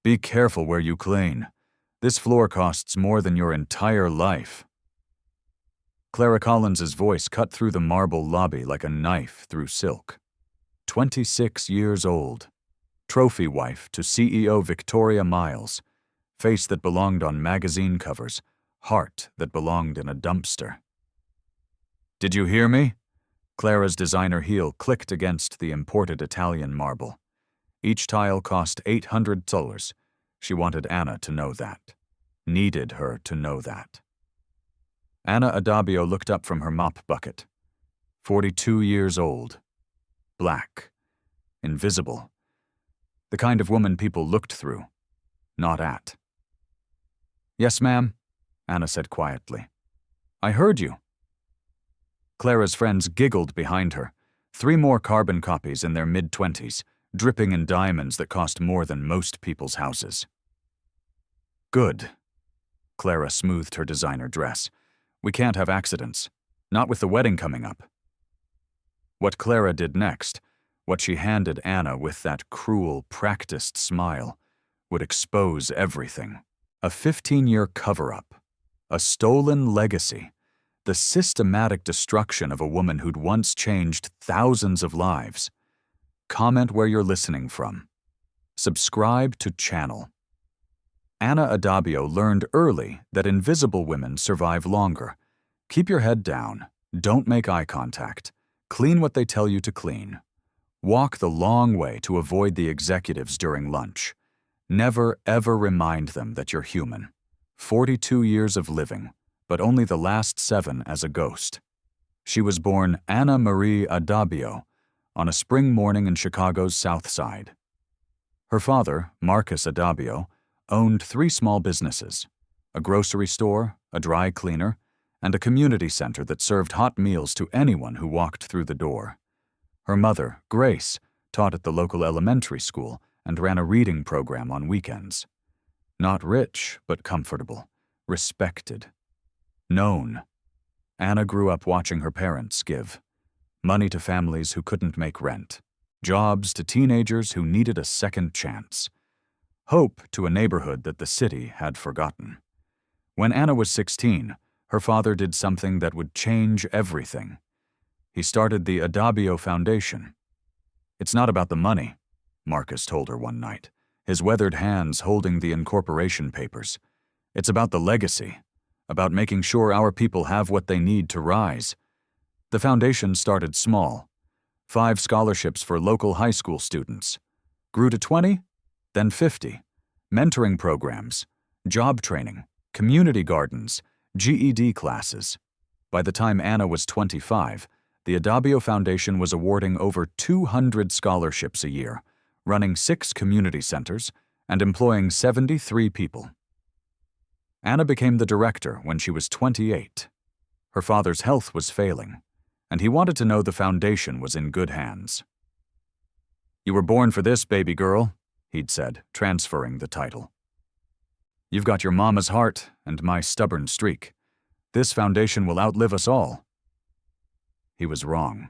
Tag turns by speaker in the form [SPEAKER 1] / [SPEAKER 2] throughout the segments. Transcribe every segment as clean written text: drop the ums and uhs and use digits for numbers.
[SPEAKER 1] Be careful where you clean. This floor costs more than your entire life. Clara Collins's voice cut through the marble lobby like a knife through silk. 26 years old. Trophy wife to CEO Victoria Miles. Face that belonged on magazine covers. Heart that belonged in a dumpster. Did you hear me? Clara's designer heel clicked against the imported Italian marble. Each tile cost $800. She wanted Anna to know that. Needed her to know that. Anna Adabio looked up from her mop bucket. 42 years old. Black. Invisible. The kind of woman people looked through, not at. Yes, ma'am, Anna said quietly. I heard you. Clara's friends giggled behind her. 3 more carbon copies in their mid-20s, dripping in diamonds that cost more than most people's houses. Good. Clara smoothed her designer dress. We can't have accidents. Not with the wedding coming up. What Clara did next, what she handed Anna with that cruel, practiced smile, would expose everything. A 15-year cover-up. A stolen legacy. The systematic destruction of a woman who'd once changed thousands of lives. Comment where you're listening from. Subscribe to channel. Anna Adabio learned early that invisible women survive longer. Keep your head down. Don't make eye contact. Clean what they tell you to clean. Walk the long way to avoid the executives during lunch. Never, ever remind them that you're human. 42 years of living, but only the last 7 as a ghost. She was born Anna Marie Adabio on a spring morning in Chicago's South Side. Her father, Marcus Adabio, owned 3 small businesses, a grocery store, a dry cleaner, and a community center that served hot meals to anyone who walked through the door. Her mother, Grace, taught at the local elementary school and ran a reading program on weekends. Not rich, but comfortable, respected, known. Anna grew up watching her parents give. Money to families who couldn't make rent. Jobs to teenagers who needed a second chance. Hope to a neighborhood that the city had forgotten. When Anna was 16, her father did something that would change everything. He started the Adabio Foundation. It's not about the money, Marcus told her one night, his weathered hands holding the incorporation papers. It's about the legacy, about making sure our people have what they need to rise. The foundation started small. 5 scholarships for local high school students. Grew to 20, then 50. Mentoring programs, job training, community gardens, GED classes. By the time Anna was 25, the Adabio Foundation was awarding over 200 scholarships a year, running 6 community centers, and employing 73 people. Anna became the director when she was 28. Her father's health was failing, and he wanted to know the foundation was in good hands. You were born for this, baby girl, he'd said, transferring the title. You've got your mama's heart and my stubborn streak. This foundation will outlive us all. He was wrong.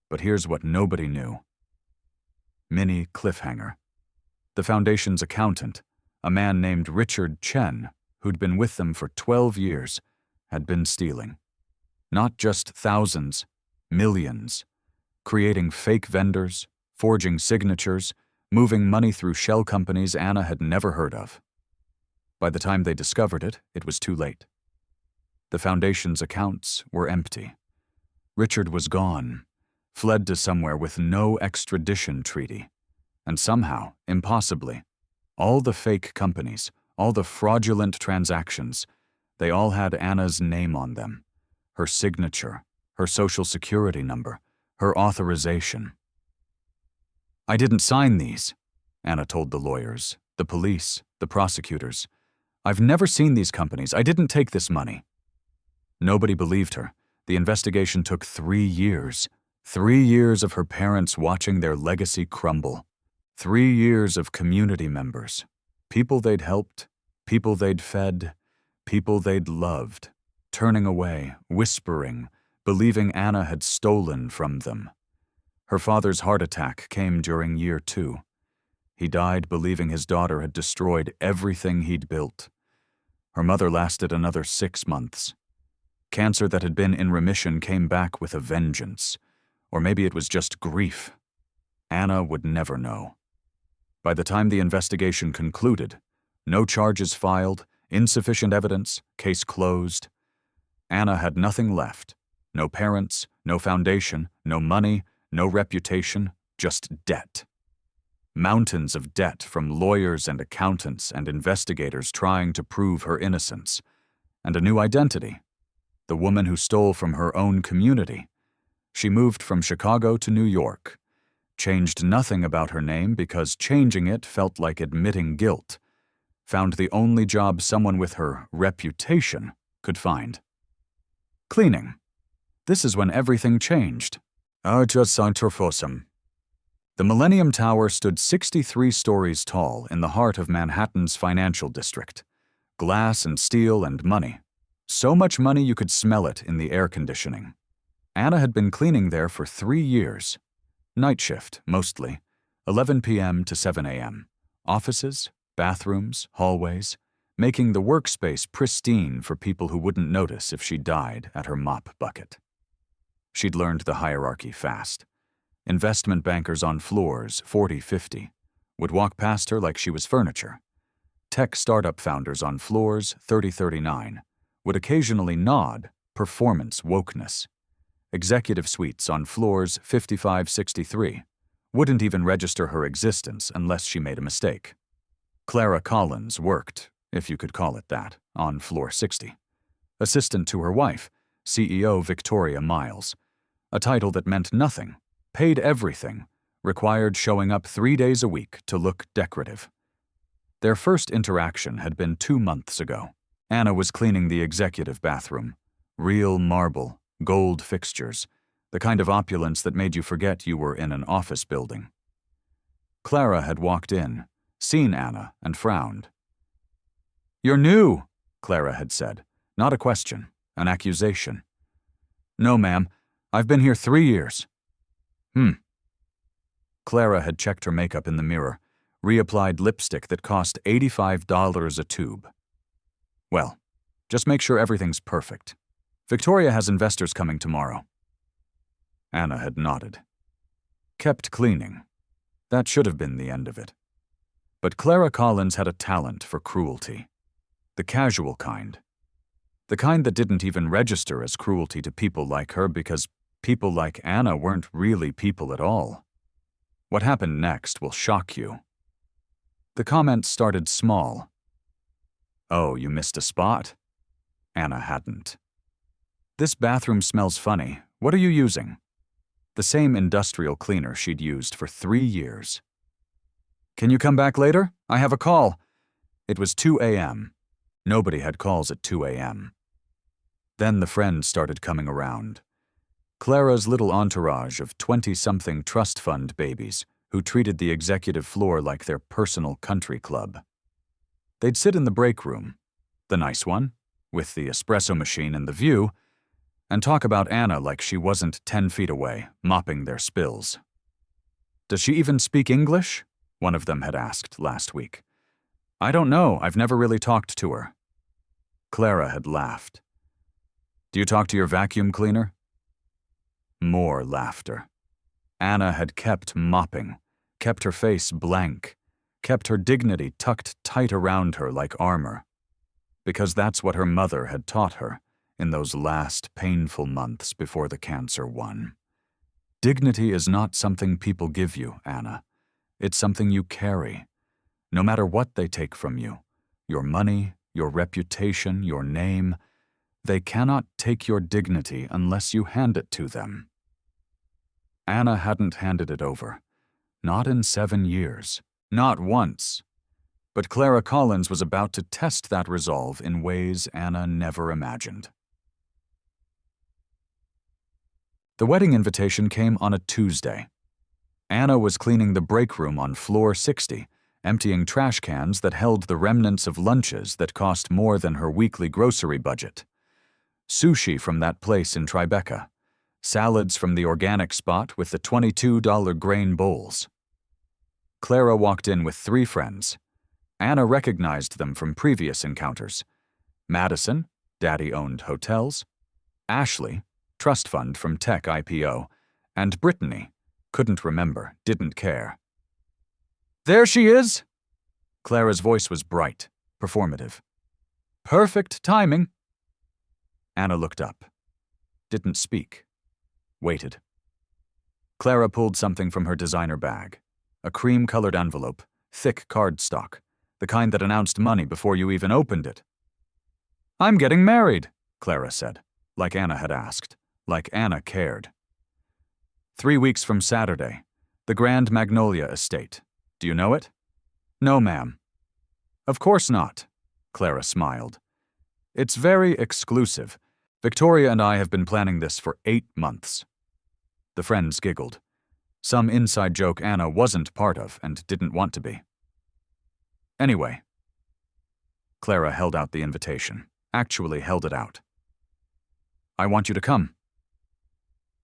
[SPEAKER 1] But here's what nobody knew. Mini cliffhanger. The foundation's accountant, a man named Richard Chen, who'd been with them for 12 years, had been stealing. Not just thousands, millions. Creating fake vendors, forging signatures, moving money through shell companies Anna had never heard of. By the time they discovered it, it was too late. The foundation's accounts were empty. Richard was gone, fled to somewhere with no extradition treaty. And somehow, impossibly, all the fake companies, all the fraudulent transactions, they all had Anna's name on them. Her signature, her social security number, her authorization. I didn't sign these, Anna told the lawyers, the police, the prosecutors. I've never seen these companies. I didn't take this money. Nobody believed her. The investigation took 3 years. 3 years of her parents watching their legacy crumble. 3 years of community members. People they'd helped, people they'd fed, people they'd loved, turning away, whispering, believing Anna had stolen from them. Her father's heart attack came during year 2. He died believing his daughter had destroyed everything he'd built. Her mother lasted another 6 months. Cancer that had been in remission came back with a vengeance. Or maybe it was just grief. Anna would never know. By the time the investigation concluded, no charges filed, insufficient evidence, case closed. Anna had nothing left. No parents, no foundation, no money, no reputation, just debt. Mountains of debt from lawyers and accountants and investigators trying to prove her innocence. And a new identity. The woman who stole from her own community. She moved from Chicago to New York. Changed nothing about her name because changing it felt like admitting guilt. Found the only job someone with her reputation could find. Cleaning. This is when everything changed. The Millennium Tower stood 63 stories tall in the heart of Manhattan's financial district. Glass and steel and money. So much money you could smell it in the air conditioning. Anna had been cleaning there for 3 years. Night shift, mostly. 11 p.m. to 7 a.m. Offices, bathrooms, hallways, making the workspace pristine for people who wouldn't notice if she died at her mop bucket. She'd learned the hierarchy fast. Investment bankers on floors 40, 50 would walk past her like she was furniture. Tech startup founders on floors 30, 39 would occasionally nod, performance wokeness. Executive suites on floors 55, 63 wouldn't even register her existence unless she made a mistake. Clara Collins worked, if you could call it that, on floor 60. Assistant to her wife, CEO Victoria Miles. A title that meant nothing, paid everything, required showing up 3 days a week to look decorative. Their first interaction had been 2 months ago. Anna was cleaning the executive bathroom. Real marble, gold fixtures, the kind of opulence that made you forget you were in an office building. Clara had walked in, seen Anna, and frowned. "You're new," Clara had said. Not a question, an accusation. "No, ma'am. I've been here 3 years. Clara had checked her makeup in the mirror, reapplied lipstick that cost $85 a tube. "Well, just make sure everything's perfect. Victoria has investors coming tomorrow." Anna had nodded. Kept cleaning. That should have been the end of it. But Clara Collins had a talent for cruelty. The casual kind. The kind that didn't even register as cruelty to people like her because people like Anna weren't really people at all. What happened next will shock you. The comment started small. "Oh, you missed a spot?" Anna hadn't. "This bathroom smells funny. What are you using?" The same industrial cleaner she'd used for 3 years. "Can you come back later? I have a call." It was 2 a.m. Nobody had calls at 2 a.m. Then the friends started coming around. Clara's little entourage of 20-something trust fund babies who treated the executive floor like their personal country club. They'd sit in the break room, the nice one, with the espresso machine and the view, and talk about Anna like she wasn't 10 feet away, mopping their spills. "Does she even speak English?" one of them had asked last week. "I don't know, I've never really talked to her." Clara had laughed. "Do you talk to your vacuum cleaner?" More laughter. Anna had kept mopping, kept her face blank, kept her dignity tucked tight around her like armor. Because that's what her mother had taught her in those last painful months before the cancer won. Dignity is not something people give you, Anna. It's something you carry. No matter what they take from you, your money, your reputation, your name, they cannot take your dignity unless you hand it to them. Anna hadn't handed it over. Not in 7 years. Not once. But Clara Collins was about to test that resolve in ways Anna never imagined. The wedding invitation came on a Tuesday. Anna was cleaning the break room on floor 60, emptying trash cans that held the remnants of lunches that cost more than her weekly grocery budget. Sushi from that place in Tribeca. Salads from the organic spot with the $22 grain bowls. Clara walked in with 3 friends. Anna recognized them from previous encounters. Madison, daddy-owned hotels. Ashley, trust fund from tech IPO. And Brittany, couldn't remember, didn't care. "There she is!" Clara's voice was bright, performative. "Perfect timing." Anna looked up. Didn't speak. Waited. Clara pulled something from her designer bag. A cream-colored envelope, thick cardstock, the kind that announced money before you even opened it. "I'm getting married," Clara said, like Anna had asked, like Anna cared. 3 weeks from Saturday, the Grand Magnolia Estate. Do you know it? "No, ma'am." "Of course not," Clara smiled. "It's very exclusive. Victoria and I have been planning this for 8 months. The friends giggled. Some inside joke Anna wasn't part of and didn't want to be. Anyway. Clara held out the invitation, actually held it out. "I want you to come."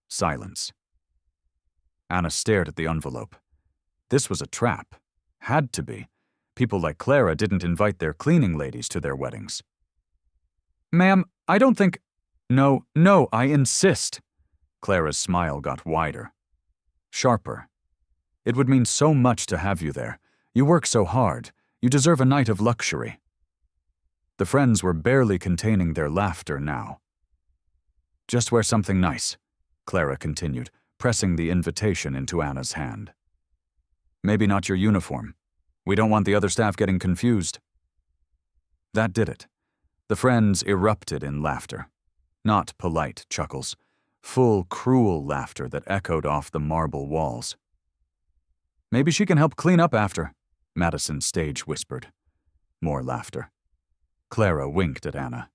[SPEAKER 1] Silence. Anna stared at the envelope. This was a trap. Had to be. People like Clara didn't invite their cleaning ladies to their weddings. "Ma'am, I don't think—" No, I insist." Clara's smile got wider. Sharper. "It would mean so much to have you there. You work so hard. You deserve a night of luxury." The friends were barely containing their laughter now. "Just wear something nice," Clara continued, pressing the invitation into Anna's hand. "Maybe not your uniform. We don't want the other staff getting confused." That did it. The friends erupted in laughter. Not polite chuckles. Full, cruel laughter that echoed off the marble walls. "Maybe she can help clean up after," Madison stage whispered. More laughter. Clara winked at Anna.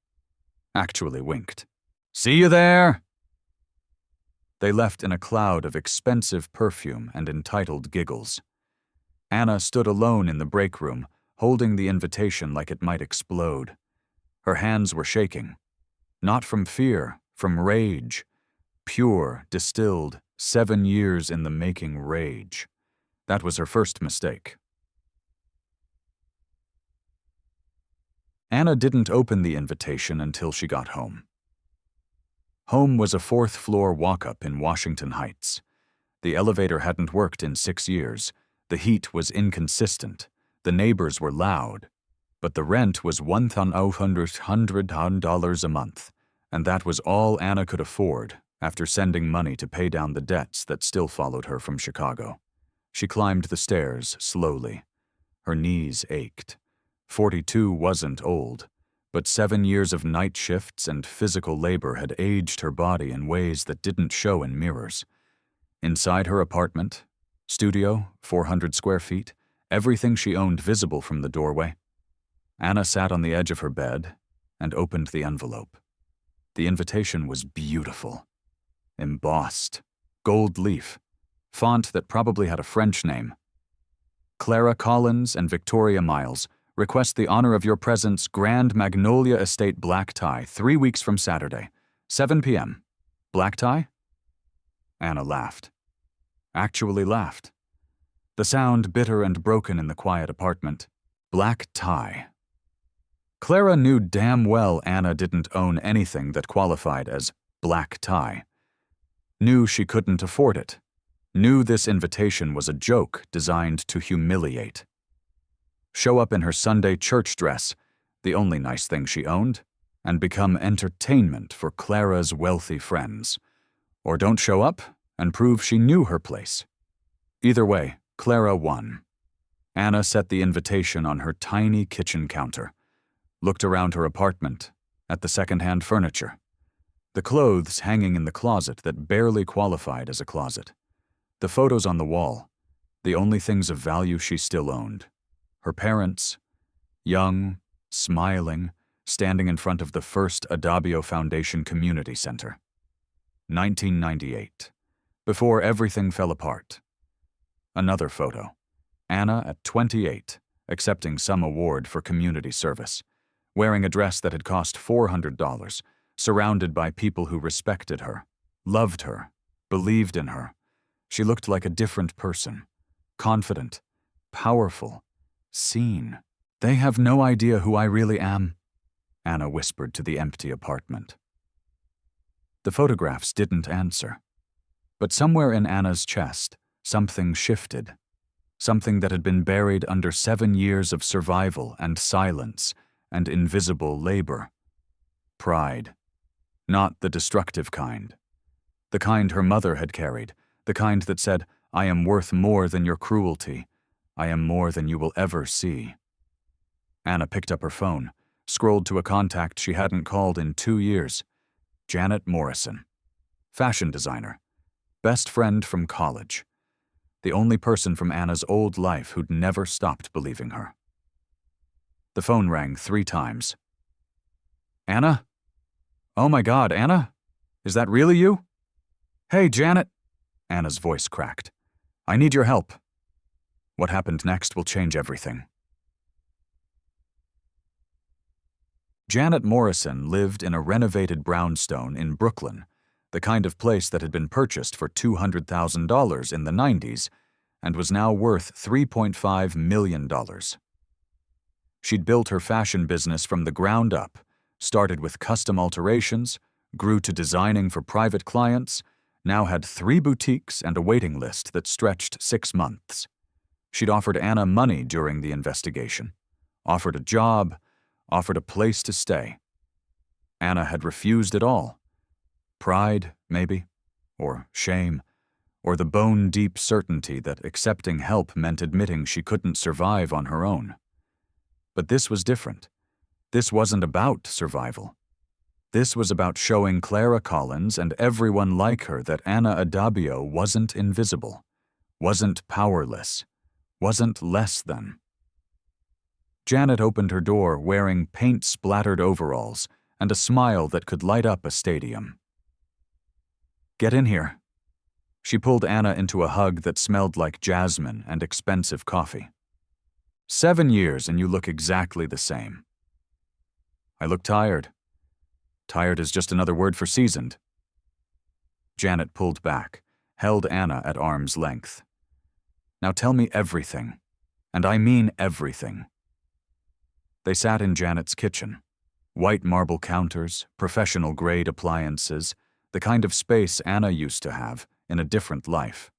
[SPEAKER 1] Actually winked. "See you there!" They left in a cloud of expensive perfume and entitled giggles. Anna stood alone in the break room, holding the invitation like it might explode. Her hands were shaking. Not from fear, from rage. Pure, distilled, 7 years in the making rage. That was her first mistake. Anna didn't open the invitation until she got home. Home was a 4th-floor walk-up in Washington Heights. The elevator hadn't worked in 6 years. The heat was inconsistent. The neighbors were loud. But the rent was $1,800 a month, and that was all Anna could afford after sending money to pay down the debts that still followed her from Chicago. She climbed the stairs slowly. Her knees ached. 42 wasn't old, but 7 years of night shifts and physical labor had aged her body in ways that didn't show in mirrors. Inside her apartment, studio, 400 square feet, everything she owned visible from the doorway, Anna sat on the edge of her bed and opened the envelope. The invitation was beautiful. Embossed. Gold leaf. Font that probably had a French name. "Clara Collins and Victoria Miles request the honor of your presence, Grand Magnolia Estate black tie, 3 weeks from Saturday, 7 p.m. Black tie?" Anna laughed. Actually laughed. The sound bitter and broken in the quiet apartment. Black tie. Clara knew damn well Anna didn't own anything that qualified as black tie. Knew she couldn't afford it. Knew this invitation was a joke designed to humiliate. Show up in her Sunday church dress, the only nice thing she owned, and become entertainment for Clara's wealthy friends. Or don't show up and prove she knew her place. Either way, Clara won. Anna set the invitation on her tiny kitchen counter, looked around her apartment, at the second-hand furniture, the clothes hanging in the closet that barely qualified as a closet, the photos on the wall, the only things of value she still owned. Her parents, young, smiling, standing in front of the first Adabio Foundation Community Center. 1998, before everything fell apart. Another photo. Anna at 28, accepting some award for community service, wearing a dress that had cost $400, surrounded by people who respected her, loved her, believed in her. She looked like a different person, confident, powerful, seen. They have no idea who I really am, Anna whispered to the empty apartment. The photographs didn't answer. But somewhere in Anna's chest, something shifted. Something that had been buried under 7 years of survival and silence and invisible labor. Pride. Not the destructive kind. The kind her mother had carried. The kind that said, I am worth more than your cruelty. I am more than you will ever see. Anna picked up her phone, scrolled to a contact she hadn't called in 2 years. Janet Morrison. Fashion designer. Best friend from college. The only person from Anna's old life who'd never stopped believing her. The phone rang 3 times. Anna? Oh my God, Anna? Is that really you? Hey, Janet. Anna's voice cracked. I need your help. What happened next will change everything. Janet Morrison lived in a renovated brownstone in Brooklyn, the kind of place that had been purchased for $200,000 in the 90s and was now worth $3.5 million. She'd built her fashion business from the ground up, started with custom alterations, grew to designing for private clients, now had 3 boutiques and a waiting list that stretched 6 months. She'd offered Anna money during the investigation, offered a job, offered a place to stay. Anna had refused it all. Pride, maybe, or shame, or the bone-deep certainty that accepting help meant admitting she couldn't survive on her own. But this was different. This wasn't about survival. This was about showing Clara Collins and everyone like her that Anna Adabio wasn't invisible, wasn't powerless, wasn't less than. Janet opened her door wearing paint-splattered overalls and a smile that could light up a stadium. Get in here. She pulled Anna into a hug that smelled like jasmine and expensive coffee. 7 years and you look exactly the same. I look tired. Tired is just another word for seasoned. Janet pulled back, held Anna at arm's length. Now tell me everything, and I mean everything. They sat in Janet's kitchen. White marble counters, professional-grade appliances, the kind of space Anna used to have in a different life.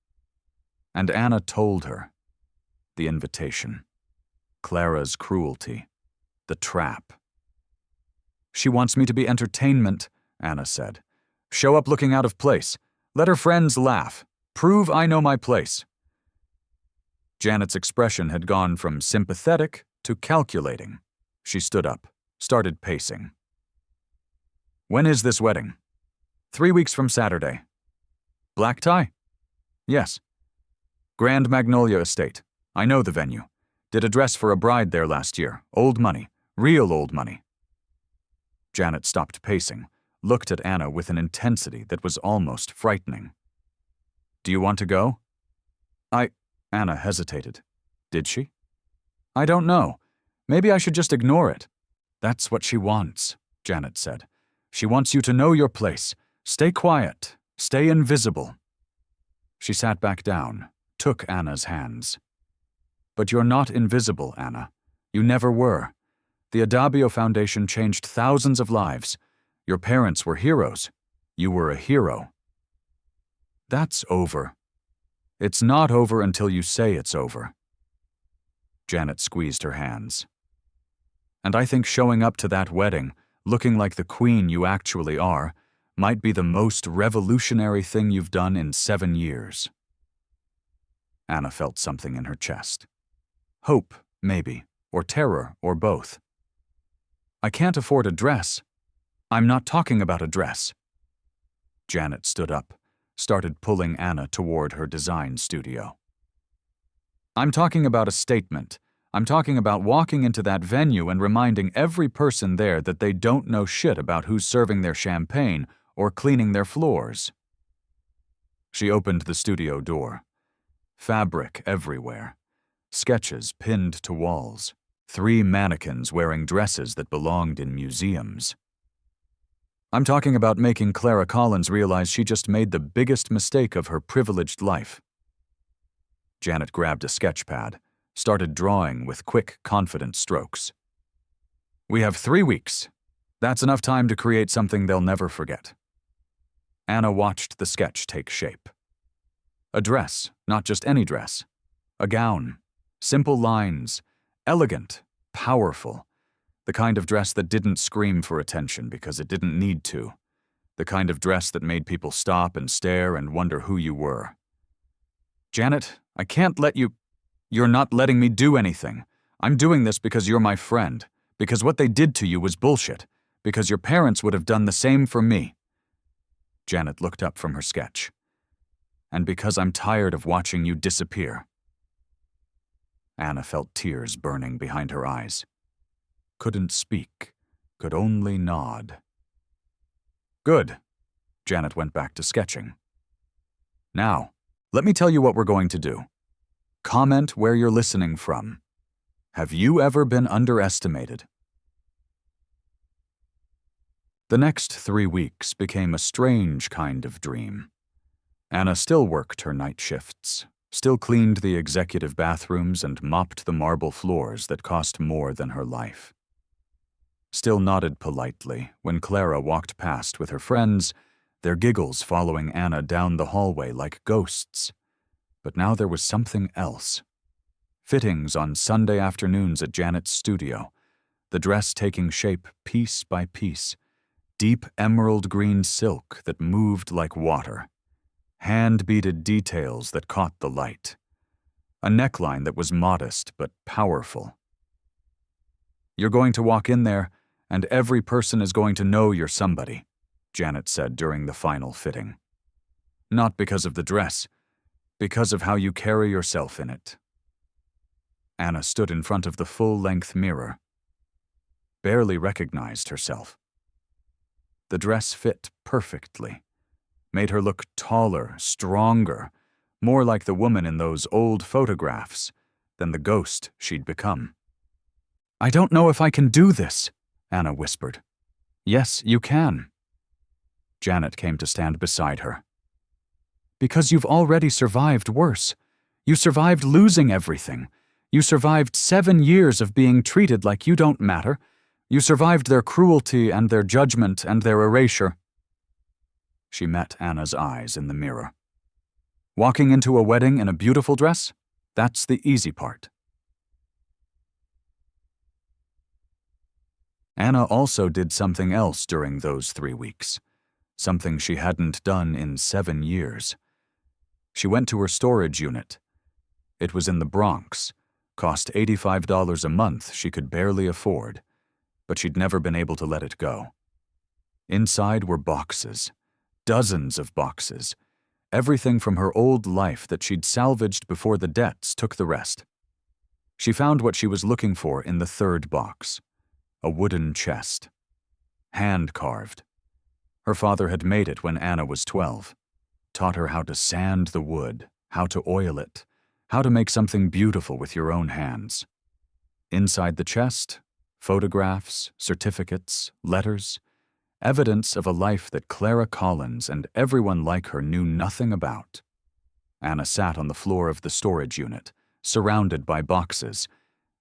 [SPEAKER 1] And Anna told her. The invitation. Clara's cruelty. The trap. She wants me to be entertainment, Anna said. Show up looking out of place. Let her friends laugh. Prove I know my place. Janet's expression had gone from sympathetic to calculating. She stood up, started pacing. When is this wedding? 3 weeks from Saturday. Black tie? Yes. Grand Magnolia Estate. I know the venue. Did a dress for a bride there last year. Old money. Real old money. Janet stopped pacing, looked at Anna with an intensity that was almost frightening. Do you want to go? Anna hesitated. Did she? I don't know. Maybe I should just ignore it. That's what she wants, Janet said. She wants you to know your place. Stay quiet. Stay invisible. She sat back down, took Anna's hands. But you're not invisible, Anna. You never were. The Adabio Foundation changed thousands of lives. Your parents were heroes. You were a hero. That's over. It's not over until you say it's over. Janet squeezed her hands. And I think showing up to that wedding, looking like the queen you actually are, might be the most revolutionary thing you've done in 7 years. Anna felt something in her chest. Hope, maybe, or terror, or both. I can't afford a dress. I'm not talking about a dress. Janet stood up, started pulling Anna toward her design studio. I'm talking about a statement. I'm talking about walking into that venue and reminding every person there that they don't know shit about who's serving their champagne or cleaning their floors. She opened the studio door. Fabric everywhere. Sketches pinned to walls. 3 mannequins wearing dresses that belonged in museums. I'm talking about making Clara Collins realize she just made the biggest mistake of her privileged life. Janet grabbed a sketch pad, started drawing with quick, confident strokes. "We have 3 weeks. That's enough time to create something they'll never forget." Anna watched the sketch take shape. A dress, not just any dress. A gown. Simple lines. Elegant. Powerful. The kind of dress that didn't scream for attention because it didn't need to. The kind of dress that made people stop and stare and wonder who you were. "Janet, I can't let you—" "You're not letting me do anything. I'm doing this because you're my friend. Because what they did to you was bullshit. Because your parents would have done the same for me." Janet looked up from her sketch. "And because I'm tired of watching you disappear." Anna felt tears burning behind her eyes. Couldn't speak, could only nod. "Good." Janet went back to sketching. "Now, let me tell you what we're going to do. Comment where you're listening from. Have you ever been underestimated?" The next 3 weeks became a strange kind of dream. Anna still worked her night shifts, still cleaned the executive bathrooms and mopped the marble floors that cost more than her life. Still nodded politely when Clara walked past with her friends, their giggles following Anna down the hallway like ghosts. But now there was something else. Fittings on Sunday afternoons at Janet's studio, the dress taking shape piece by piece, deep emerald green silk that moved like water, hand-beaded details that caught the light, a neckline that was modest but powerful. "You're going to walk in there, and every person is going to know you're somebody," Janet said during the final fitting. "Not because of the dress, because of how you carry yourself in it." Anna stood in front of the full-length mirror. Barely recognized herself. The dress fit perfectly, made her look taller, stronger, more like the woman in those old photographs than the ghost she'd become. "I don't know if I can do this," Anna whispered. "Yes, you can." Janet came to stand beside her. "Because you've already survived worse. You survived losing everything. You survived 7 years of being treated like you don't matter. You survived their cruelty and their judgment and their erasure." She met Anna's eyes in the mirror. "Walking into a wedding in a beautiful dress? That's the easy part." Anna also did something else during those 3 weeks, something she hadn't done in 7 years. She went to her storage unit. It was in the Bronx, cost $85 a month she could barely afford, but she'd never been able to let it go. Inside were boxes, dozens of boxes, everything from her old life that she'd salvaged before the debts took the rest. She found what she was looking for in the third box, a wooden chest, hand-carved. Her father had made it when Anna was 12, taught her how to sand the wood, how to oil it, how to make something beautiful with your own hands. Inside the chest, photographs, certificates, letters, evidence of a life that Clara Collins and everyone like her knew nothing about. Anna sat on the floor of the storage unit, surrounded by boxes,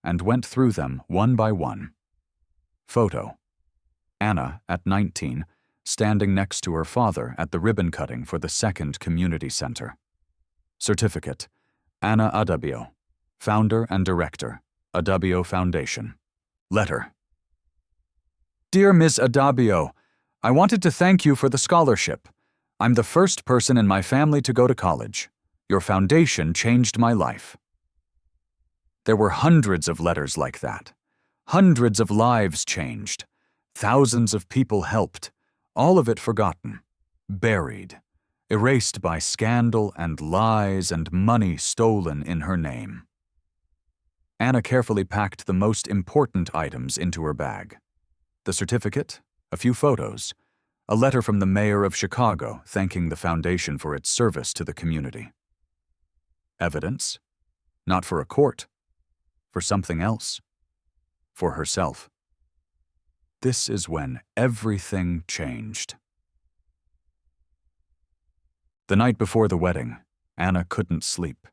[SPEAKER 1] and went through them one by one. Photo: Anna, at 19, standing next to her father at the ribbon cutting for the second community center. Certificate: Anna Adabio, founder and director, Adabio Foundation. Letter: Dear Ms. Adabio, I wanted to thank you for the scholarship. I'm the first person in my family to go to college. Your foundation changed my life. There were hundreds of letters like that. Hundreds of lives changed. Thousands of people helped. All of it forgotten. Buried. Erased by scandal and lies and money stolen in her name. Anna carefully packed the most important items into her bag. The certificate, a few photos, a letter from the mayor of Chicago thanking the foundation for its service to the community. Evidence, not for a court, for something else, for herself. This is when everything changed. The night before the wedding, Anna couldn't sleep.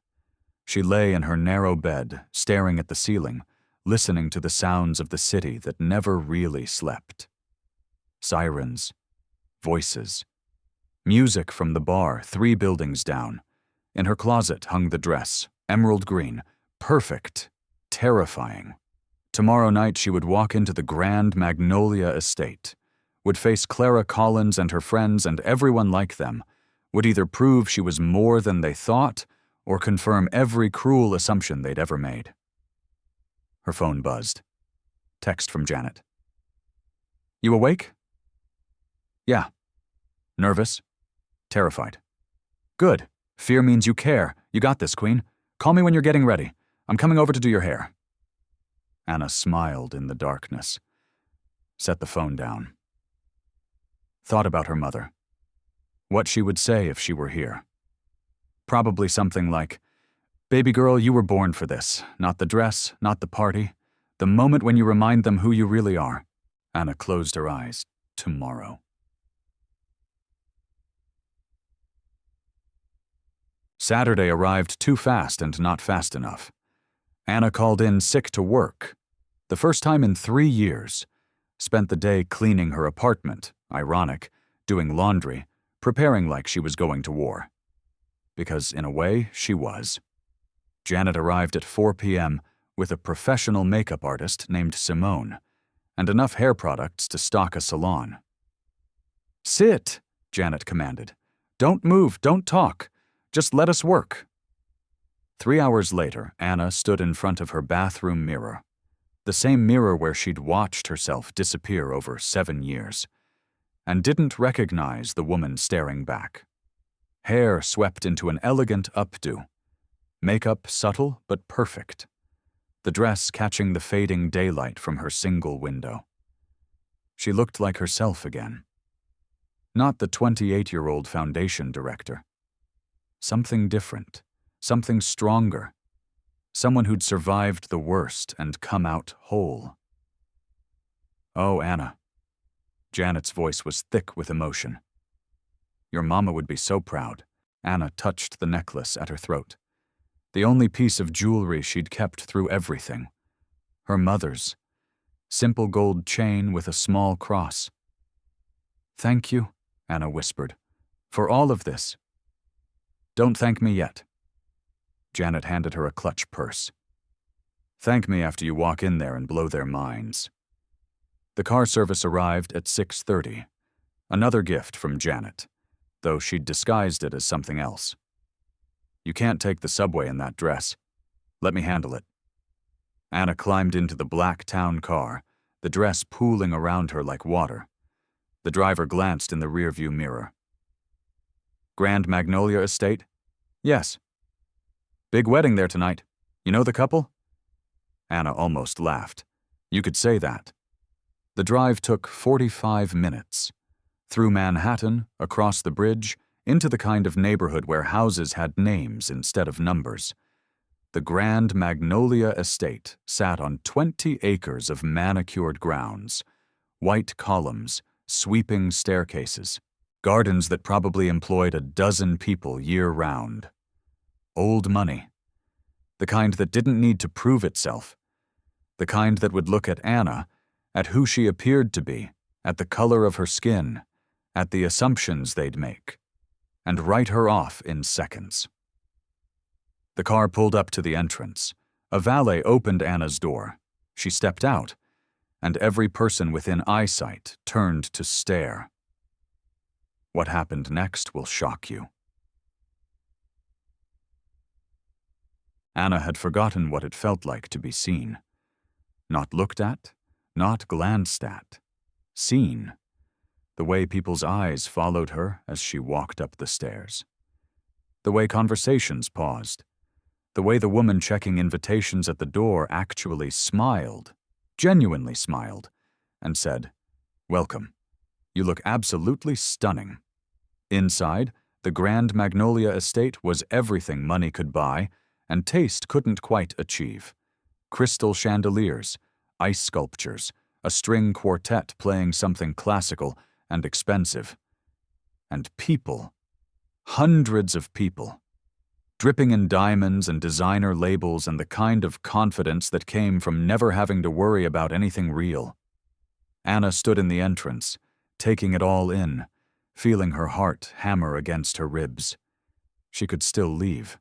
[SPEAKER 1] She lay in her narrow bed, staring at the ceiling, listening to the sounds of the city that never really slept. Sirens, voices, music from the bar 3 buildings down. In her closet hung the dress, emerald green, perfect, terrifying. Tomorrow night she would walk into the Grand Magnolia estate, would face Clara Collins and her friends and everyone like them, would either prove she was more than they thought or confirm every cruel assumption they'd ever made. Her phone buzzed. Text from Janet. "You awake?" "Yeah." "Nervous?" "Terrified." "Good. Fear means you care. You got this, Queen. Call me when you're getting ready. I'm coming over to do your hair." Anna smiled in the darkness. Set the phone down. Thought about her mother. What she would say if she were here. Probably something like, "Baby girl, you were born for this. Not the dress, not the party. The moment when you remind them who you really are." Anna closed her eyes. Tomorrow. Saturday arrived too fast and not fast enough. Anna called in sick to work. The first time in 3 years. Spent the day cleaning her apartment, ironic, doing laundry, preparing like she was going to war. Because in a way, she was. Janet arrived at 4 p.m. with a professional makeup artist named Simone, and enough hair products to stock a salon. "Sit," Janet commanded. "Don't move, don't talk. Just let us work." 3 hours later, Anna stood in front of her bathroom mirror, the same mirror where she'd watched herself disappear over 7 years, and didn't recognize the woman staring back. Hair swept into an elegant updo, makeup subtle but perfect, the dress catching the fading daylight from her single window. She looked like herself again. Not the 28-year-old foundation director. Something different, something stronger, someone who'd survived the worst and come out whole. "Oh, Anna." Janet's voice was thick with emotion. "Your mama would be so proud." Anna touched the necklace at her throat. The only piece of jewelry she'd kept through everything. Her mother's. Simple gold chain with a small cross. "Thank you," Anna whispered, "for all of this." "Don't thank me yet." Janet handed her a clutch purse. "Thank me after you walk in there and blow their minds." The car service arrived at 6:30. Another gift from Janet, though she'd disguised it as something else. "You can't take the subway in that dress. Let me handle it." Anna climbed into the black town car, the dress pooling around her like water. The driver glanced in the rearview mirror. "Grand Magnolia Estate?" "Yes." "Big wedding there tonight. You know the couple?" Anna almost laughed. You could say that. The drive took 45 minutes. Through Manhattan, across the bridge, into the kind of neighborhood where houses had names instead of numbers. The Grand Magnolia Estate sat on 20 acres of manicured grounds, white columns, sweeping staircases, gardens that probably employed a dozen people year-round. Old money. The kind that didn't need to prove itself. The kind that would look at Anna, at who she appeared to be, at the color of her skin, at the assumptions they'd make, and write her off in seconds. The car pulled up to the entrance. A valet opened Anna's door. She stepped out, and every person within eyesight turned to stare. What happened next will shock you. Anna had forgotten what it felt like to be seen. Not looked at, not glanced at. Seen. The way people's eyes followed her as she walked up the stairs. The way conversations paused. The way the woman checking invitations at the door actually smiled, genuinely smiled, and said, "Welcome. You look absolutely stunning." Inside, the Grand Magnolia Estate was everything money could buy and taste couldn't quite achieve. Crystal chandeliers, ice sculptures, a string quartet playing something classical and expensive. And people. Hundreds of people. dripping in diamonds and designer labels and the kind of confidence that came from never having to worry about anything real. Anna stood in the entrance, taking it all in, feeling her heart hammer against her ribs. She could still leave.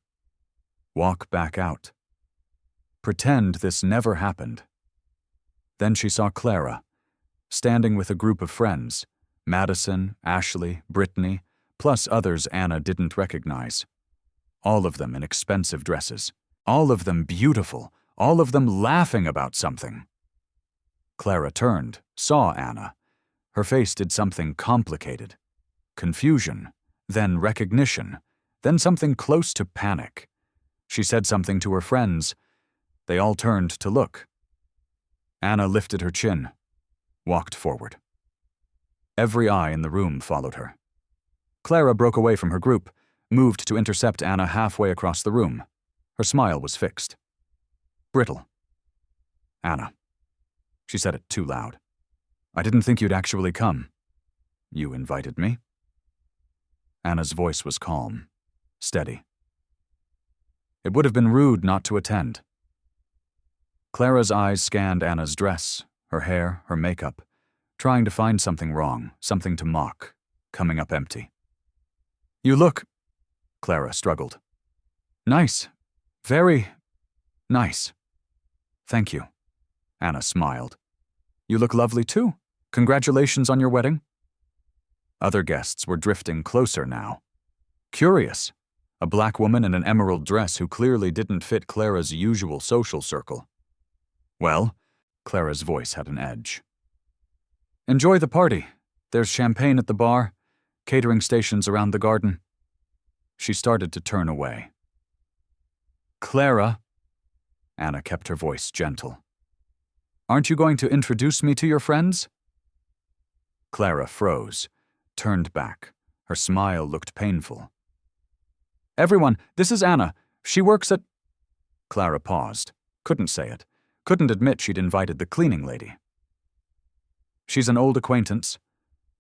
[SPEAKER 1] Walk back out. Pretend this never happened. Then she saw Clara, standing with a group of friends, Madison, Ashley, Brittany, plus others Anna didn't recognize. All of them in expensive dresses. All of them beautiful. All of them laughing about something. Clara turned, saw Anna. Her face did something complicated. Confusion, then recognition, then something close to panic. She said something to her friends. They all turned to look. Anna lifted her chin, walked forward. Every eye in the room followed her. Clara broke away from her group, moved to intercept Anna halfway across the room. Her smile was fixed. Brittle. Anna. She said it too loud. I didn't think you'd actually come. You invited me? Anna's voice was calm, steady. It would have been rude not to attend. Clara's eyes scanned Anna's dress, her hair, her makeup, trying to find something wrong, something to mock, coming up empty. You look, Clara struggled. Nice. Very nice. Thank you. Anna smiled. You look lovely too. Congratulations on your wedding. Other guests were drifting closer now. Curious. A black woman in an emerald dress who clearly didn't fit Clara's usual social circle. Well, Clara's voice had an edge. Enjoy the party. There's champagne at the bar, catering stations around the garden. She started to turn away. Clara, Anna kept her voice gentle. Aren't you going to introduce me to your friends? Clara froze, turned back. Her smile looked painful. Everyone, this is Anna. She works at... Clara paused, couldn't say it, couldn't admit she'd invited the cleaning lady. She's an old acquaintance.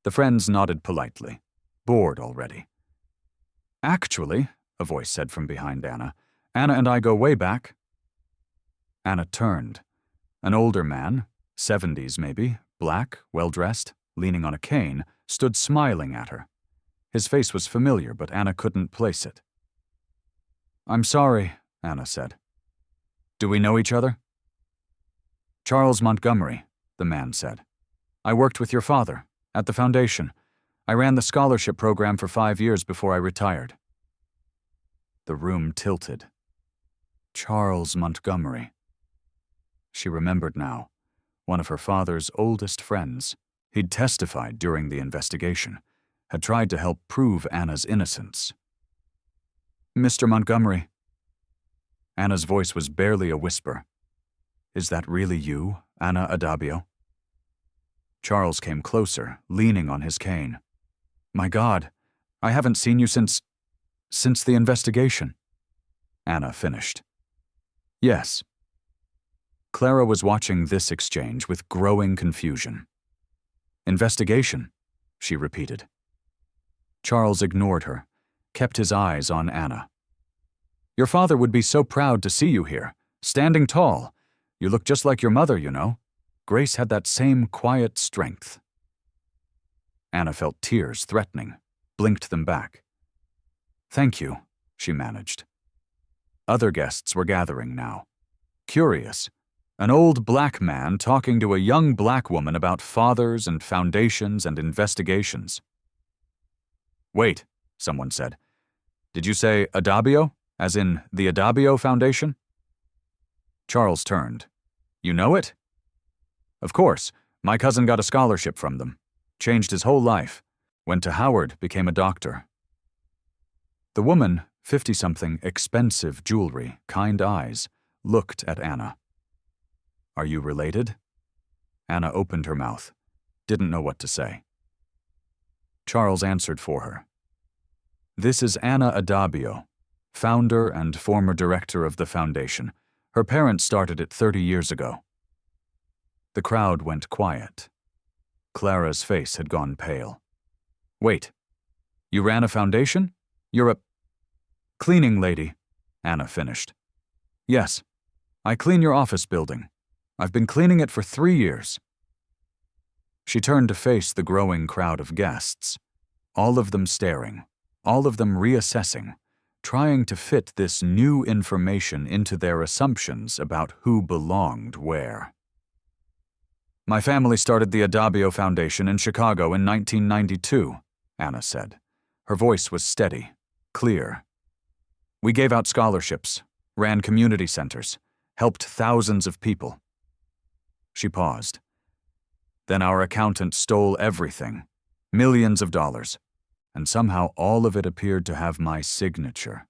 [SPEAKER 1] The friends nodded politely, bored already. Actually, a voice said from behind Anna, Anna and I go way back. Anna turned. An older man, 70s maybe, black, well-dressed, leaning on a cane, stood smiling at her. His face was familiar, but Anna couldn't place it. I'm sorry, Anna said. Do we know each other? Charles Montgomery, the man said. I worked with your father, at the foundation. I ran the scholarship program for 5 years before I retired. The room tilted. Charles Montgomery. She remembered now. One of her father's oldest friends. He'd testified during the investigation, had tried to help prove Anna's innocence. Mr. Montgomery. Anna's voice was barely a whisper. Is that really you, Anna Adabio? Charles came closer, leaning on his cane. My God, I haven't seen you since the investigation. Anna finished. Yes. Clara was watching this exchange with growing confusion. Investigation, she repeated. Charles ignored her, kept his eyes on Anna. Your father would be so proud to see you here, standing tall. You look just like your mother, you know. Grace had that same quiet strength. Anna felt tears threatening, blinked them back. Thank you, she managed. Other guests were gathering now. Curious. An old black man talking to a young black woman about fathers and foundations and investigations. Wait, someone said. Did you say Adabio, as in the Adabio Foundation? Charles turned. You know it? Of course. My cousin got a scholarship from them. Changed his whole life. Went to Howard, became a doctor. The woman, 50-something, expensive jewelry, kind eyes, looked at Anna. Are you related? Anna opened her mouth, didn't know what to say. Charles answered for her. This is Anna Adabio, founder and former director of the foundation. Her parents started it 30 years ago. The crowd went quiet. Clara's face had gone pale. Wait, you ran a foundation? You're a cleaning lady, Anna finished. Yes, I clean your office building. I've been cleaning it for 3 years. She turned to face the growing crowd of guests, all of them staring, all of them reassessing, trying to fit this new information into their assumptions about who belonged where. My family started the Adabio Foundation in Chicago in 1992, Anna said. Her voice was steady, clear. We gave out scholarships, ran community centers, helped thousands of people. She paused. Then our accountant stole everything, millions of dollars, and somehow all of it appeared to have my signature,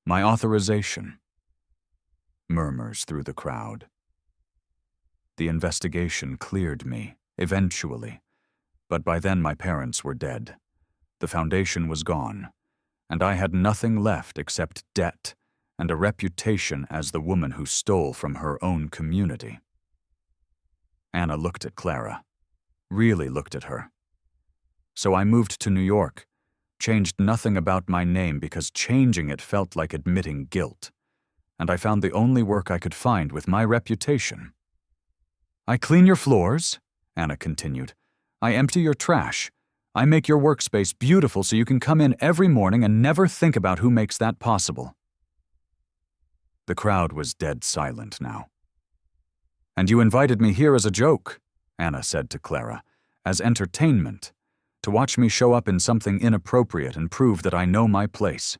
[SPEAKER 1] my authorization. Murmurs through the crowd. The investigation cleared me, eventually, but by then my parents were dead. The foundation was gone, and I had nothing left except debt and a reputation as the woman who stole from her own community. Anna looked at Clara, really looked at her. So I moved to New York, changed nothing about my name because changing it felt like admitting guilt, and I found the only work I could find with my reputation. I clean your floors, Anna continued. I empty your trash. I make your workspace beautiful so you can come in every morning and never think about who makes that possible. The crowd was dead silent now. And you invited me here as a joke, Anna said to Clara, as entertainment, to watch me show up in something inappropriate and prove that I know my place.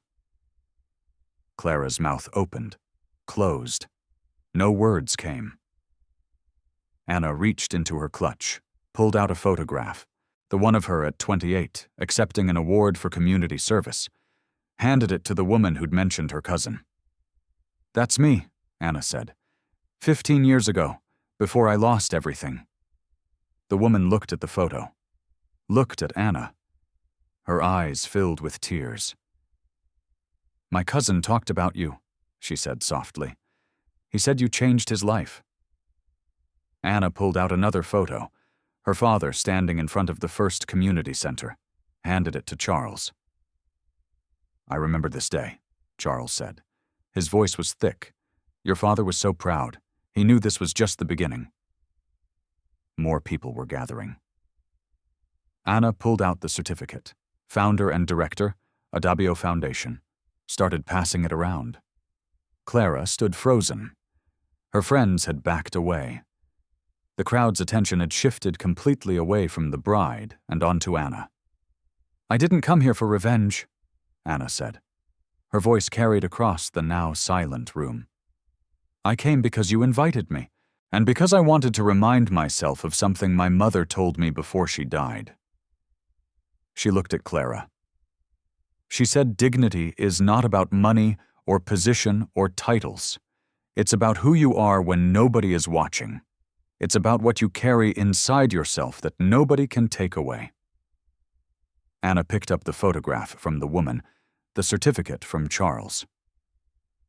[SPEAKER 1] Clara's mouth opened, closed. No words came. Anna reached into her clutch, pulled out a photograph, the one of her at 28, accepting an award for community service, handed it to the woman who'd mentioned her cousin. That's me, Anna said. 15 years ago, before I lost everything. The woman looked at the photo, looked at Anna. Her eyes filled with tears. My cousin talked about you, she said softly. He said you changed his life. Anna pulled out another photo, her father standing in front of the first community center, handed it to Charles. I remember this day, Charles said. His voice was thick. Your father was so proud. He knew this was just the beginning. More people were gathering. Anna pulled out the certificate, founder and director, Adabio Foundation, started passing it around. Clara stood frozen. Her friends had backed away. The crowd's attention had shifted completely away from the bride and onto Anna. I didn't come here for revenge, Anna said. Her voice carried across the now silent room. I came because you invited me, and because I wanted to remind myself of something my mother told me before she died. She looked at Clara. She said dignity is not about money or position or titles. It's about who you are when nobody is watching. It's about what you carry inside yourself that nobody can take away. Anna picked up the photograph from the woman, the certificate from Charles.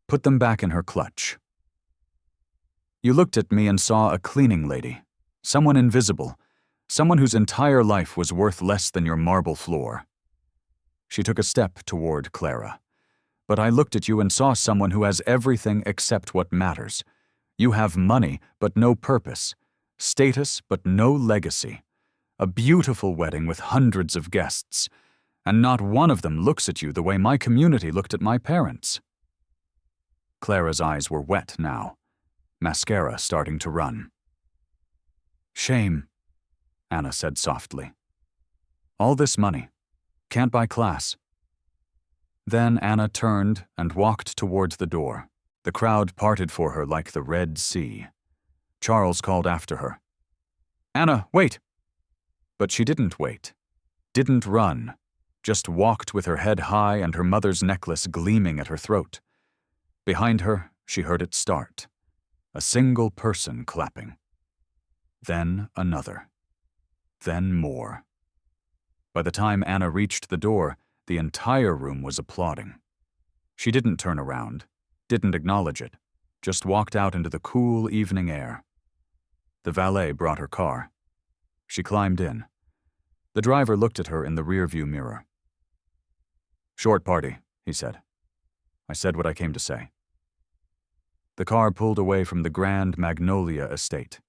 [SPEAKER 1] Put them back in her clutch. You looked at me and saw a cleaning lady, someone invisible, someone whose entire life was worth less than your marble floor. She took a step toward Clara. But I looked at you and saw someone who has everything except what matters. You have money, but no purpose, status, but no legacy, a beautiful wedding with hundreds of guests, and not one of them looks at you the way my community looked at my parents. Clara's eyes were wet now, mascara starting to run. Shame, Anna said softly. All this money, can't buy class. Then Anna turned and walked towards the door. The crowd parted for her like the Red Sea. Charles called after her. Anna, wait! But she didn't wait, didn't run, just walked with her head high and her mother's necklace gleaming at her throat. Behind her, she heard it start. A single person clapping. Then another. Then more. By the time Anna reached the door, the entire room was applauding. She didn't turn around, didn't acknowledge it, just walked out into the cool evening air. The valet brought her car. She climbed in. The driver looked at her in the rearview mirror. Short party, he said. I said what I came to say. The car pulled away from the Grand Magnolia estate,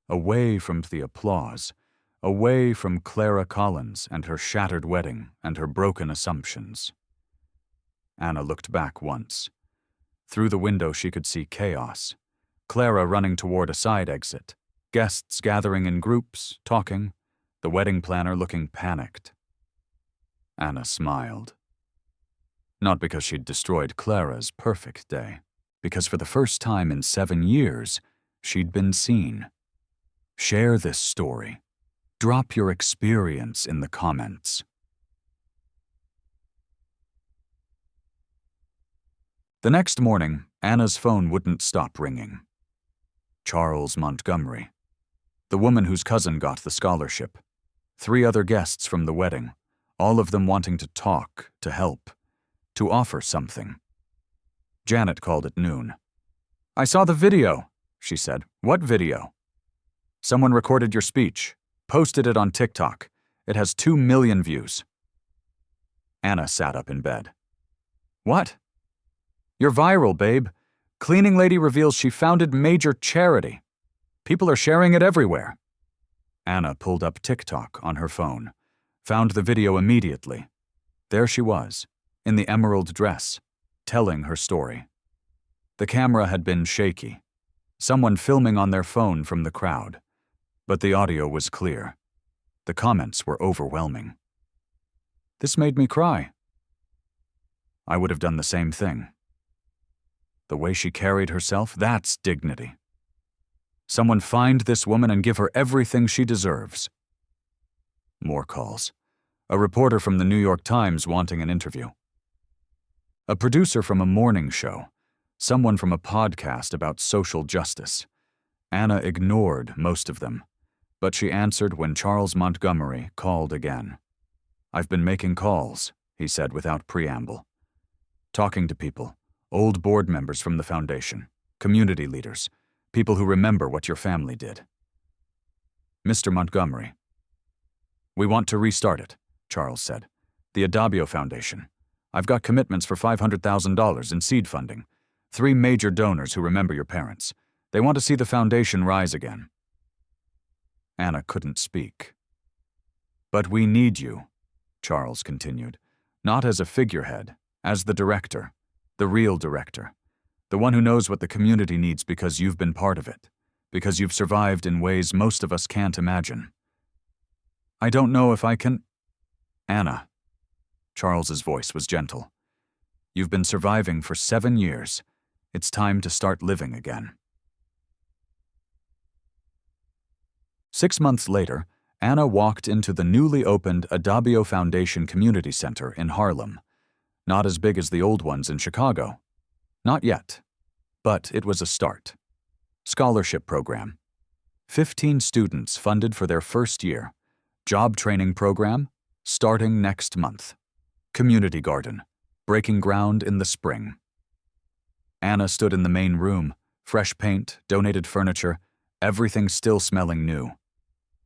[SPEAKER 1] away from the applause, away from Clara Collins and her shattered wedding and her broken assumptions. Anna looked back once. Through the window she could see chaos. Clara running toward a side exit, guests gathering in groups, talking, the wedding planner looking panicked. Anna smiled. Not because she'd destroyed Clara's perfect day, because for the first time in 7 years, she'd been seen. Share this story. Drop your experience in the comments. The next morning, Anna's phone wouldn't stop ringing. Charles Montgomery, the woman whose cousin got the scholarship, 3 other guests from the wedding, all of them wanting to talk, to help, to offer something. Janet called at noon. "I saw the video," she said. "What video?" "Someone recorded your speech, posted it on TikTok. It has 2 million views." Anna sat up in bed. "What?" "You're viral, babe. Cleaning lady reveals she founded major charity. People are sharing it everywhere." Anna pulled up TikTok on her phone, found the video immediately. There she was, in the emerald dress, telling her story. The camera had been shaky, someone filming on their phone from the crowd, but the audio was clear. The comments were overwhelming. "This made me cry." I would have done the same thing. The way she carried herself, that's dignity. Someone find this woman and give her everything she deserves. More calls. A reporter from the New York Times wanting an interview. A producer from a morning show. Someone from a podcast about social justice. Anna ignored most of them, but she answered when Charles Montgomery called again. "I've been making calls," he said without preamble. "Talking to people, old board members from the foundation, community leaders, people who remember what your family did." "Mr. Montgomery." "We want to restart it," Charles said. "The Adabio Foundation. I've got commitments for $500,000 in seed funding. 3 major donors who remember your parents. They want to see the foundation rise again." Anna couldn't speak. "But we need you," Charles continued, "not as a figurehead, as the director, the real director, the one who knows what the community needs because you've been part of it, because you've survived in ways most of us can't imagine." "I don't know if I can—" "Anna," Charles's voice was gentle. "You've been surviving for 7 years. It's time to start living again." 6 months later, Anna walked into the newly opened Adabio Foundation Community Center in Harlem. Not as big as the old ones in Chicago. Not yet. But it was a start. Scholarship program. 15 students funded for their first year. Job training program, starting next month. Community garden, breaking ground in the spring. Anna stood in the main room, fresh paint, donated furniture, everything still smelling new,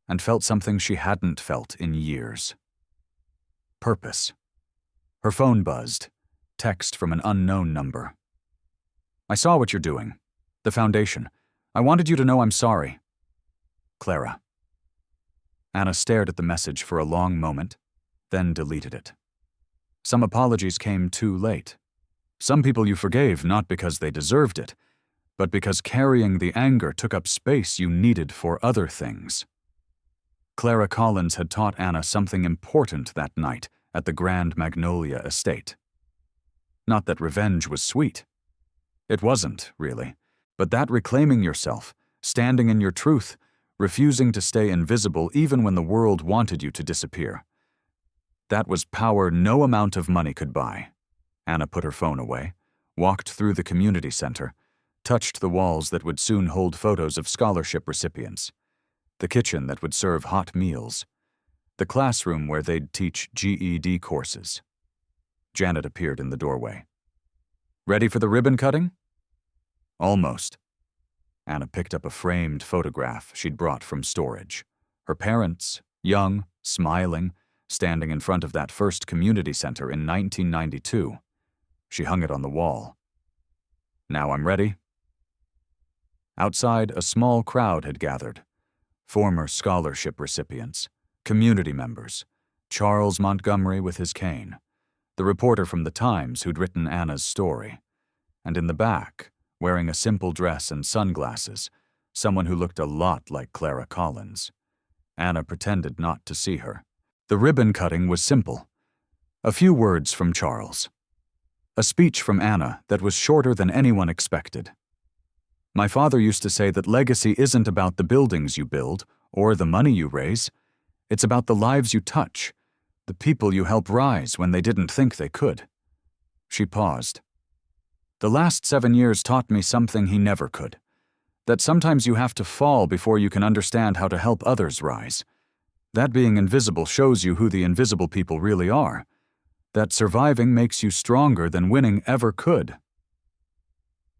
[SPEAKER 1] and felt something she hadn't felt in years. Purpose. Her phone buzzed. Text from an unknown number. "I saw what you're doing. The foundation. I wanted you to know I'm sorry. Clara." Anna stared at the message for a long moment, then deleted it. Some apologies came too late. Some people you forgave not because they deserved it, but because carrying the anger took up space you needed for other things. Clara Collins had taught Anna something important that night at the Grand Magnolia estate. Not that revenge was sweet. It wasn't, really, but that reclaiming yourself, standing in your truth, refusing to stay invisible even when the world wanted you to disappear. That was power no amount of money could buy. Anna put her phone away, walked through the community center, touched the walls that would soon hold photos of scholarship recipients, the kitchen that would serve hot meals, the classroom where they'd teach GED courses. Janet appeared in the doorway. "Ready for the ribbon cutting?" "Almost." Anna picked up a framed photograph she'd brought from storage. Her parents, young, smiling, standing in front of that first community center in 1992. She hung it on the wall. "Now I'm ready." Outside, a small crowd had gathered. Former scholarship recipients, community members, Charles Montgomery with his cane, the reporter from the Times who'd written Anna's story, and in the back, wearing a simple dress and sunglasses, someone who looked a lot like Clara Collins. Anna pretended not to see her. The ribbon cutting was simple. A few words from Charles. A speech from Anna that was shorter than anyone expected. My father used to say that legacy isn't about the buildings you build or the money you raise. It's about the lives you touch, the people you help rise when they didn't think they could. She paused. The last 7 years taught me something he never could. That sometimes you have to fall before you can understand how to help others rise. That being invisible shows you who the invisible people really are. That surviving makes you stronger than winning ever could.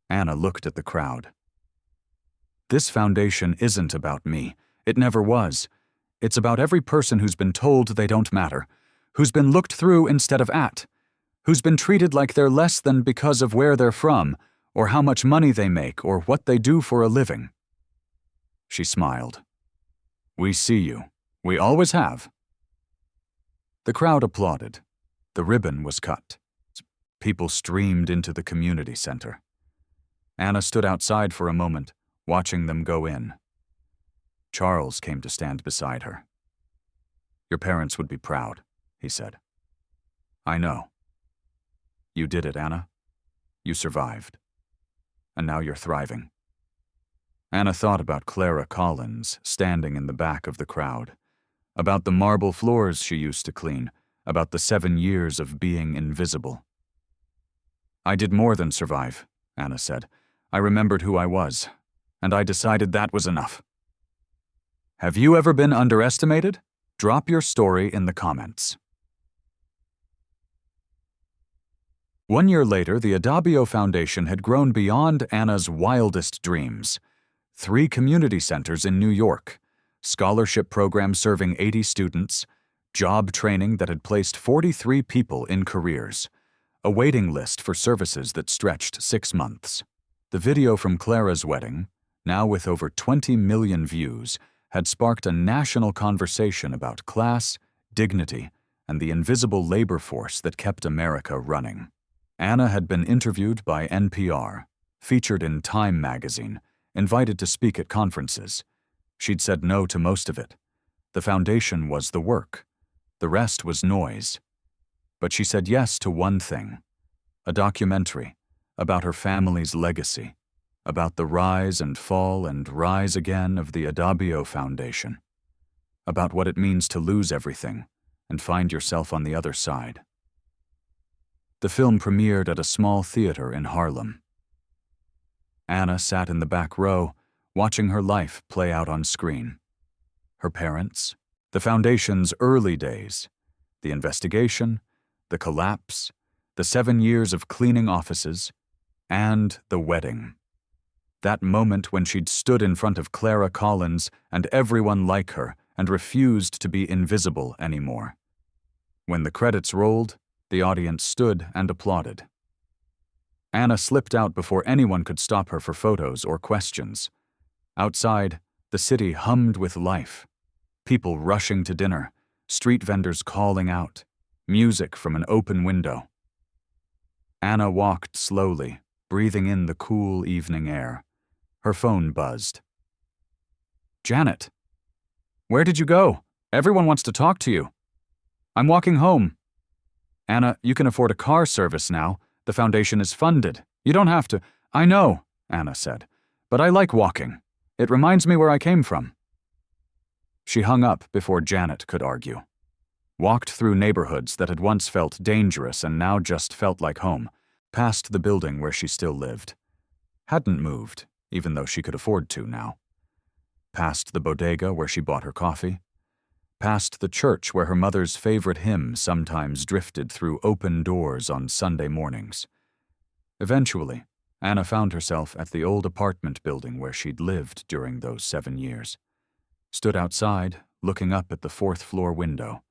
[SPEAKER 1] Anna looked at the crowd. This foundation isn't about me. It never was. It's about every person who's been told they don't matter, who's been looked through instead of at, who's been treated like they're less than because of where they're from, or how much money they make, or what they do for a living. She smiled. We see you. We always have. The crowd applauded. The ribbon was cut. People streamed into the community center. Anna stood outside for a moment, watching them go in. Charles came to stand beside her. Your parents would be proud, he said. I know. You did it, Anna. You survived. And now you're thriving. Anna thought about Clara Collins standing in the back of the crowd, about the marble floors she used to clean, about the 7 years of being invisible. I did more than survive, Anna said. I remembered who I was, and I decided that was enough. Have you ever been underestimated? Drop your story in the comments. 1 year later, the Adabio Foundation had grown beyond Anna's wildest dreams. 3 community centers in New York, scholarship programs serving 80 students, job training that had placed 43 people in careers, a waiting list for services that stretched 6 months. The video from Clara's wedding, now with over 20 million views, had sparked a national conversation about class, dignity, and the invisible labor force that kept America running. Anna had been interviewed by NPR, featured in Time magazine, invited to speak at conferences. She'd said no to most of it. The foundation was the work. The rest was noise. But she said yes to one thing, a documentary about her family's legacy, about the rise and fall and rise again of the Adabio Foundation, about what it means to lose everything and find yourself on the other side. The film premiered at a small theater in Harlem. Anna sat in the back row, watching her life play out on screen. Her parents, the foundation's early days, the investigation, the collapse, the 7 years of cleaning offices, and the wedding. That moment when she'd stood in front of Clara Collins and everyone like her and refused to be invisible anymore. When the credits rolled, the audience stood and applauded. Anna slipped out before anyone could stop her for photos or questions. Outside, the city hummed with life. People rushing to dinner, street vendors calling out, music from an open window. Anna walked slowly, breathing in the cool evening air. Her phone buzzed. Janet. Where did you go? Everyone wants to talk to you. I'm walking home. Anna, you can afford a car service now. The foundation is funded. You don't have to. I know, Anna said, but I like walking. It reminds me where I came from. She hung up before Janet could argue. Walked through neighborhoods that had once felt dangerous and now just felt like home, past the building where she still lived. Hadn't moved, even though she could afford to now. Past the bodega where she bought her coffee. Past the church where her mother's favorite hymn sometimes drifted through open doors on Sunday mornings. Eventually, Anna found herself at the old apartment building where she'd lived during those 7 years. Stood outside, looking up at the 4th-floor window.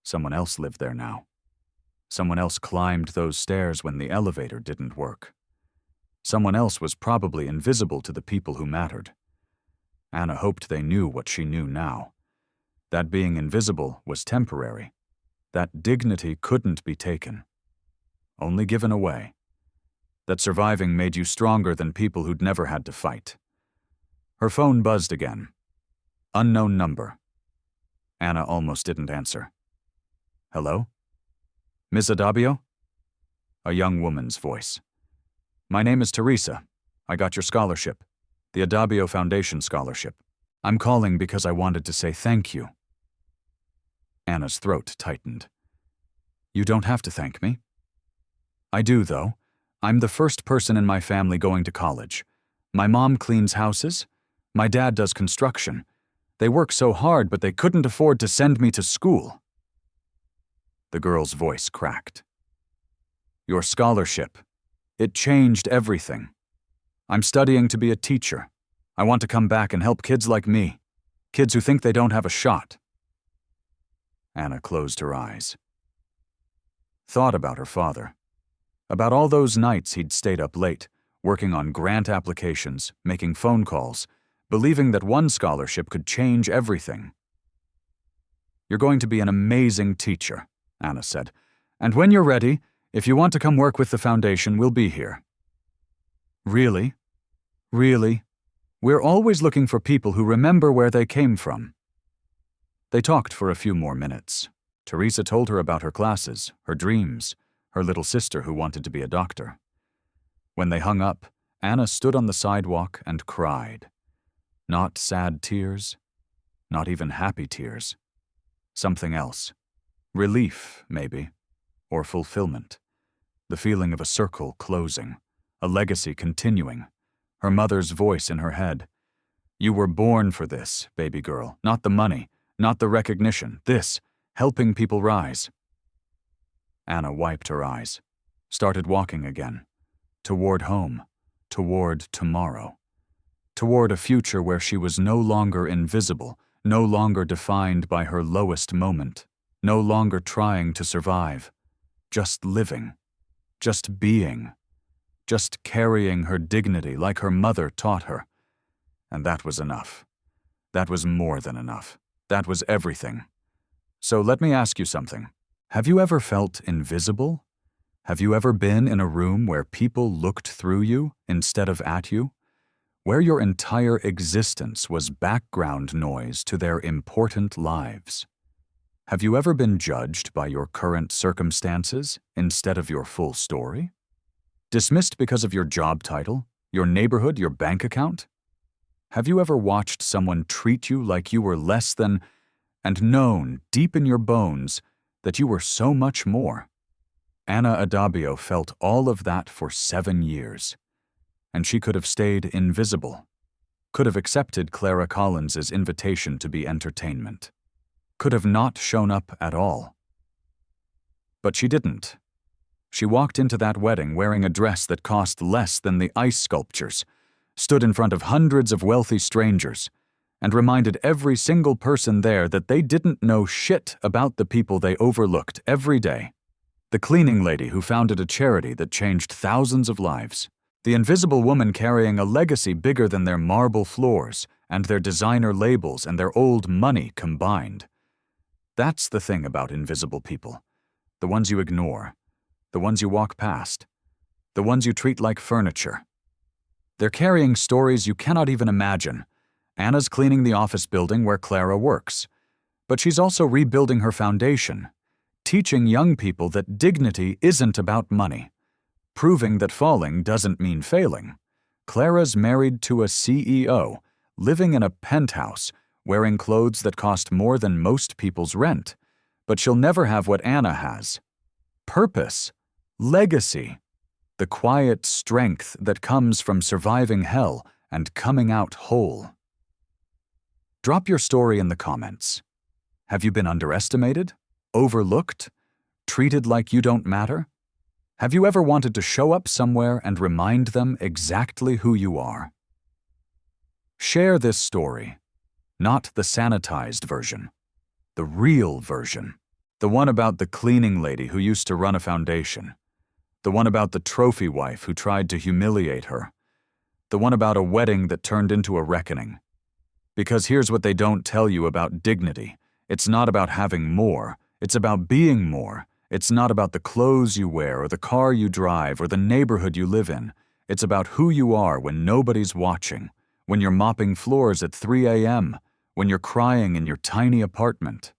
[SPEAKER 1] Someone else lived there now. Someone else climbed those stairs when the elevator didn't work. Someone else was probably invisible to the people who mattered. Anna hoped they knew what she knew now. That being invisible was temporary. That dignity couldn't be taken. Only given away. That surviving made you stronger than people who'd never had to fight. Her phone buzzed again. Unknown number. Anna almost didn't answer. Hello? Miss Adabio? A young woman's voice. My name is Teresa. I got your scholarship. The Adabio Foundation scholarship. I'm calling because I wanted to say thank you. Anna's throat tightened. You don't have to thank me. I do, though. I'm the first person in my family going to college. My mom cleans houses. My dad does construction. They work so hard, but they couldn't afford to send me to school. The girl's voice cracked. Your scholarship. It changed everything. I'm studying to be a teacher. I want to come back and help kids like me. Kids who think they don't have a shot. Anna closed her eyes. Thought about her father. About all those nights he'd stayed up late, working on grant applications, making phone calls, believing that one scholarship could change everything. You're going to be an amazing teacher, Anna said. And when you're ready, if you want to come work with the foundation, we'll be here. Really? Really? We're always looking for people who remember where they came from. They talked for a few more minutes. Teresa told her about her classes, her dreams, her little sister who wanted to be a doctor. When they hung up, Anna stood on the sidewalk and cried. Not sad tears, not even happy tears. Something else. Relief, maybe, or fulfillment. The feeling of a circle closing, a legacy continuing, her mother's voice in her head. You were born for this, baby girl, not the money, not the recognition, this, helping people rise. Anna wiped her eyes, started walking again, toward home, toward tomorrow, toward a future where she was no longer invisible, no longer defined by her lowest moment, no longer trying to survive, just living, just being, just carrying her dignity like her mother taught her. And that was enough. That was more than enough. That was everything. So let me ask you something. Have you ever felt invisible? Have you ever been in a room where people looked through you instead of at you? Where your entire existence was background noise to their important lives? Have you ever been judged by your current circumstances instead of your full story? Dismissed because of your job title, your neighborhood, your bank account? Have you ever watched someone treat you like you were less than, and known deep in your bones that you were so much more? Anna Adabio felt all of that for 7 years, and she could have stayed invisible, could have accepted Clara Collins's invitation to be entertainment, could have not shown up at all. But she didn't. She walked into that wedding wearing a dress that cost less than the ice sculptures, stood in front of hundreds of wealthy strangers, and reminded every single person there that they didn't know shit about the people they overlooked every day. The cleaning lady who founded a charity that changed thousands of lives. The invisible woman carrying a legacy bigger than their marble floors and their designer labels and their old money combined. That's the thing about invisible people. The ones you ignore. The ones you walk past. The ones you treat like furniture. They're carrying stories you cannot even imagine. Anna's cleaning the office building where Clara works. But she's also rebuilding her foundation, teaching young people that dignity isn't about money, proving that falling doesn't mean failing. Clara's married to a CEO, living in a penthouse, wearing clothes that cost more than most people's rent. But she'll never have what Anna has. Purpose, legacy, the quiet strength that comes from surviving hell and coming out whole. Drop your story in the comments. Have you been underestimated? Overlooked? Treated like you don't matter? Have you ever wanted to show up somewhere and remind them exactly who you are? Share this story, not the sanitized version, the real version, the one about the cleaning lady who used to run a foundation, The one about the trophy wife who tried to humiliate her. The one about a wedding that turned into a reckoning. Because here's what they don't tell you about dignity. It's not about having more. It's about being more. It's not about the clothes you wear or the car you drive or the neighborhood you live in. It's about who you are when nobody's watching, when you're mopping floors at 3 a.m., when you're crying in your tiny apartment,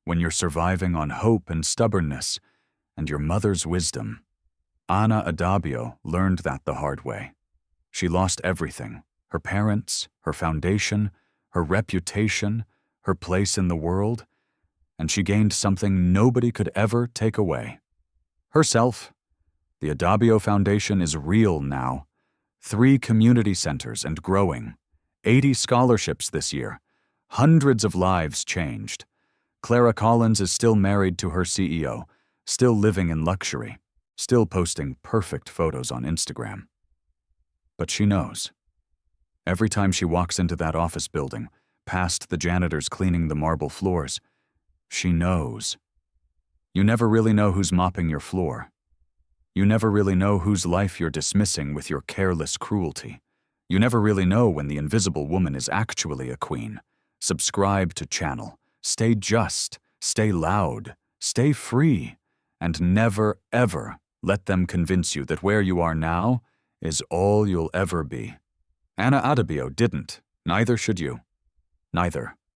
[SPEAKER 1] when you're surviving on hope and stubbornness and your mother's wisdom. Ana Adabio learned that the hard way. She lost everything: her parents, her foundation, her reputation, her place in the world, and she gained something nobody could ever take away: herself. The Adabio Foundation is real now. 3 community centers and growing. 80 scholarships this year. Hundreds of lives changed. Clara Collins is still married to her CEO, still living in luxury, still posting perfect photos on Instagram. But she knows. Every time she walks into that office building, past the janitors cleaning the marble floors, she knows. You never really know who's mopping your floor. You never really know whose life you're dismissing with your careless cruelty. You never really know when the invisible woman is actually a queen. Subscribe to channel. Stay just. Stay loud. Stay free. And never, ever let them convince you that where you are now is all you'll ever be. Ana Adabio didn't. Neither should you. Neither.